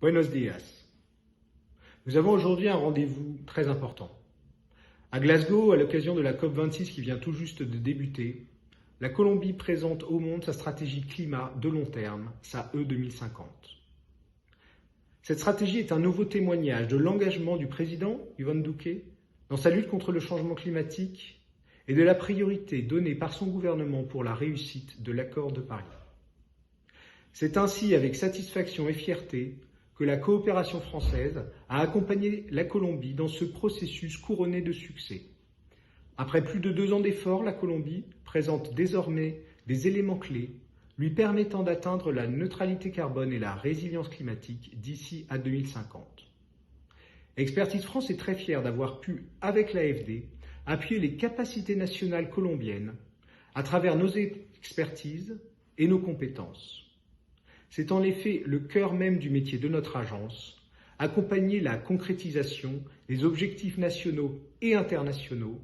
Buenos días. Nous avons aujourd'hui un rendez-vous très important. À Glasgow, à l'occasion de la COP26 qui vient tout juste de débuter, la Colombie présente au monde sa stratégie climat de long terme, sa E 2050. Cette stratégie est un nouveau témoignage de l'engagement du président Iván Duque dans sa lutte contre le changement climatique et de la priorité donnée par son gouvernement pour la réussite de l'accord de Paris. C'est ainsi avec satisfaction et fierté que la coopération française a accompagné la Colombie dans ce processus couronné de succès. Après plus de 2 ans d'efforts, la Colombie présente désormais des éléments clés lui permettant d'atteindre la neutralité carbone et la résilience climatique d'ici à 2050. Expertise France est très fière d'avoir pu, avec l'AFD, appuyer les capacités nationales colombiennes à travers nos expertises et nos compétences. C'est en effet le cœur même du métier de notre agence, accompagner la concrétisation des objectifs nationaux et internationaux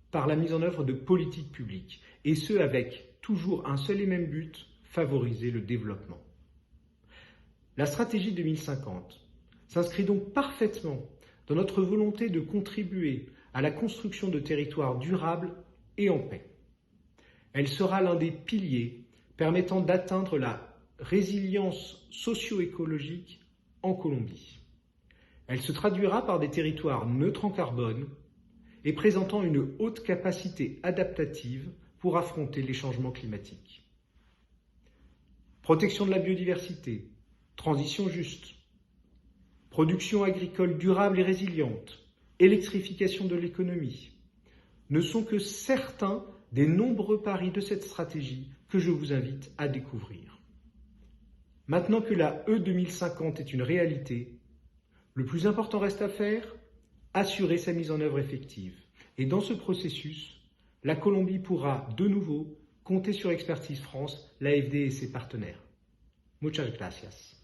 par la mise en œuvre de politiques publiques, et ce avec toujours un seul et même but, favoriser le développement. La stratégie 2050 s'inscrit donc parfaitement dans notre volonté de contribuer à la construction de territoires durables et en paix. Elle sera l'un des piliers permettant d'atteindre la résilience socio-écologique en Colombie. Elle se traduira par des territoires neutres en carbone et présentant une haute capacité adaptative pour affronter les changements climatiques. Protection de la biodiversité, transition juste, production agricole durable et résiliente, électrification de l'économie, ne sont que certains des nombreux paris de cette stratégie que je vous invite à découvrir. Maintenant que la E 2050 est une réalité, le plus important reste à faire, assurer sa mise en œuvre effective. Et dans ce processus, la Colombie pourra de nouveau compter sur Expertise France, l'AFD et ses partenaires. Muchas gracias.